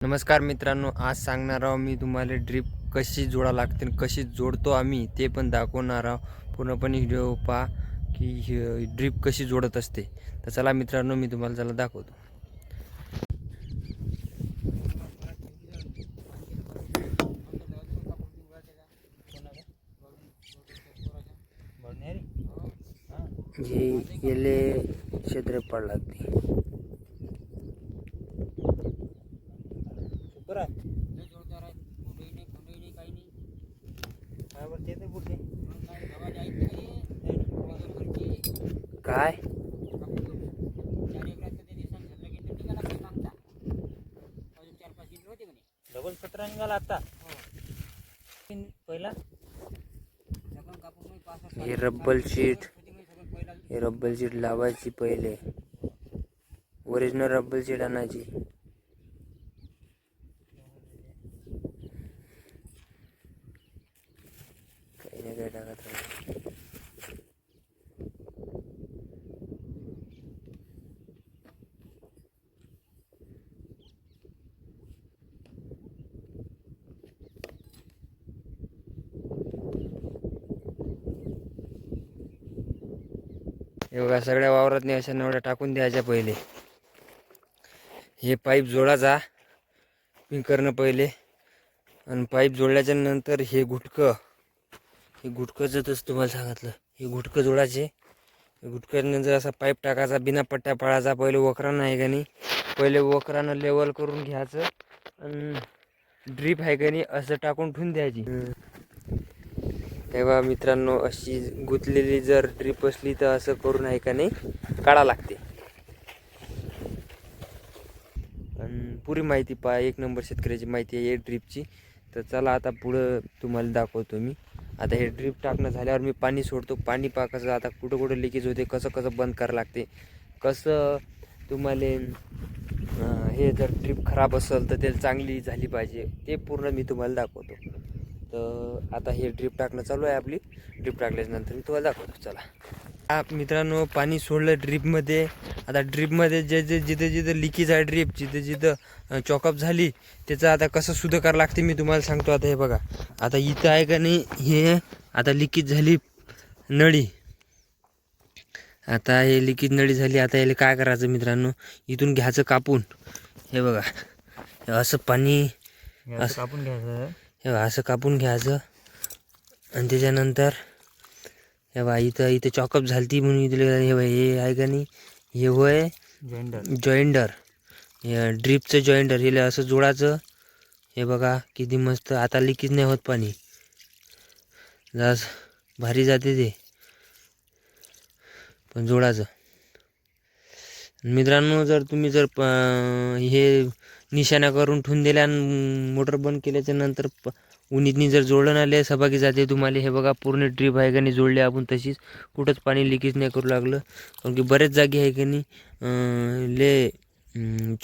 नमस्कार मित्रांनो, आज सांगणार आहोत मी तुम्हाला ड्रीप कशी जोडा लागते आणि कशी जोडतो आम्ही ते पण दाखवणार आहोत। पूर्णपणे व्हिडिओ पहा की ड्रीप कशी जोडत असते। तर चला मित्रांनो, मी तुम्हाला चला दाखवतो। जे येले क्षेत्रफळ लागते काय डबल सतरा निघाला आता पहिला हे रब्बल शीट लावायची पहिले। ओरिजिनल रब्बल शीट आणायची। काही नाही काय टाकत राहायचं। हे बघा, सगळ्या वावरात अशा नवड्या टाकून द्यायच्या पहिले। हे पाईप जोडायचा पिंकरनं पहिले, आणि पाईप जोडल्याच्या नंतर हे गुटकं जर तुम्हाला सांगितलं, हे गुटकं जोडायचे। गुटक्यानंतर असा पाईप टाकायचा, बिना पट्ट्या पाळायचा। पहिले वखरानं आहे का नाही, पहिले वखरानं लेवल करून घ्यायचं आणि ड्रीप आहे का नाही असं टाकून ठेवून द्यायची। तेव्हा मित्रांनो, अशी गुंतलेली जर ड्रीप असली तर असं करून आहे का नाही काढा लागते। आणि पुरी माहिती पहा, एक नंबर शेतकऱ्याची माहिती आहे ड्रीपची। तर चला आता पुढं तुम्हाला दाखवतो मी। आता हे ड्रीप टाकणं झाल्यावर मी पाणी सोडतो। पाणी पहा कसं आता कुठं कुठं लिकेज होते, कसं कसं बंद करावं लागते, कसं तुम्हाला हे जर ड्रीप खराब असेल तर ते चांगली झाली पाहिजे, ते पूर्ण मी तुम्हाला दाखवतो। तर आता हे ड्रीप टाकणं चालू आहे आपली। ड्रीप टाकल्याच्यानंतर मी तुम्हाला दाखवतो। चला मित्रांनो, पाणी सोडलं ड्रीपमध्ये। आता ड्रीपमध्ये जिथं लिकेज आहे, ड्रीप जिथं चॉकअप झाली, त्याचं आता कसं सुद्धा करावं लागते मी तुम्हाला सांगतो। आता हे बघा, आता इथं आहे का नाही, हे आता लिकेज झाली नळी। आता हे लिकेज नळी झाली, आता याला काय करायचं मित्रांनो, इथून घ्यायचं कापून। हे बघा, असं पाणी कापून घ्यायचं। हे बघा, असं कापून घ्यायचं। आणि त्याच्यानंतर हे बघा, इथं चॉकअप झालती म्हणून इथले हे आहे का नाही, हे होय जॉईंडर, हे ड्रीपचं जॉईंडर। हे असं जोडायचं। हे बघा किती मस्त, आता लिकेज नाही होत पाणी, जास भारी जाते ते, पण जोडायचं। मित्रांनो, जर तुम्ही हे निशाणा करून ठेवून दिल्या आणि मोटर बंद केल्याच्या नंतर उन्हीतनी जर जोडलं ना, सबागी जाते तुम्हाला। हे बघा, पूर्ण ड्रीप आहे का नाही जोडली आपण तशीच, कुठंच पाणी लिकेज नाही करू लागलं। कारण की बरेच जागी आहे की नाही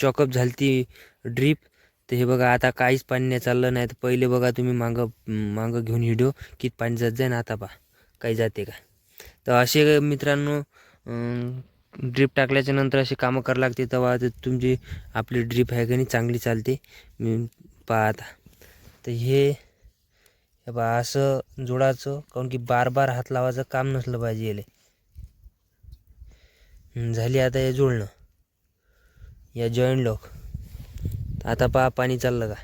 चॉकअप झालती ड्रीप। तर हे बघा, आता काहीच पाणी नाही चाललं। नाही तर पहिले बघा तुम्ही मागं घेऊन व्हिडिओ किती पाणी जात जाय ना, आता पहा काही जाते का। तर असे मित्रांनो, ड्रीप टाकल्याच्या नंतर असे कामं करावं लागते, तेव्हा तुमची आपली ड्रीप आहे का नाही चांगली चालते। पहा आता, तर हे बा असं जोडायचं, काऊन की बार बार हात लावायचं काम नसलं पाहिजे याला। झाली आता हे जोडणं, या जॉईंट लॉक। आता पहा पाणी चाललं का।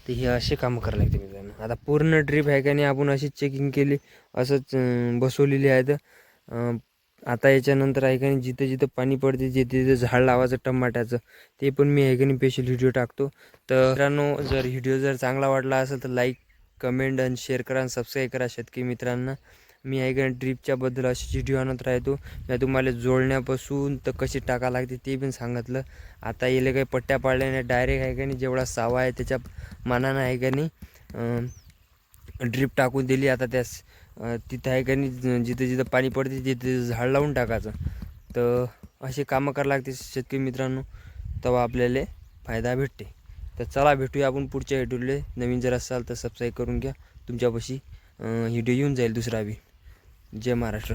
तर हे असे कामं करावं लागते मित्रांनो। आता पूर्ण ड्रीप आहे का नाही आपण अशीच चेकिंग केली, असंच बसवलेली आहेत। आता याच्यानंतर आहे का नाही, जिथं जिथं पाणी पडते, जिथे जिथं झाड लावायचं टमाट्याचं, ते पण मी आहे का नाही स्पेशल व्हिडिओ टाकतो। तर मित्रांनो, जर व्हिडिओ जर चांगला वाटला असेल तर लाईक, कमेंट आणि शेअर करा आणि सबस्क्राईब करा शेतकरी मित्रांना। मी आहे का ड्रीपच्या बद्दल अशी व्हिडिओ आणत राहतो। मी तुम्हाला जोडण्यापासून तर कशी टाका लागते ते पण सांगितलं। आता येले काही पट्ट्या पाडल्या नाही, डायरेक्ट आहे का नाही जेवढा सावा आहे त्याच्या मानानं आहे का नाही ड्रीप टाकून दिली। आता त्यास तिथं आहे का नाही, जिथं जिथं पाणी पडते तिथे झाड लावून टाकायचं। तर असे कामं करावं लागते शेतकरी मित्रांनो, तेव्हा आपल्याला फायदा भेटते। तर चला भेटूया आपण पुढच्या व्हिडिओले। नवीन जर असाल तर सबस्क्राईब करून घ्या, तुमच्यापाशी व्हिडिओ येऊन जाईल दुसरा बी। जय महाराष्ट्र।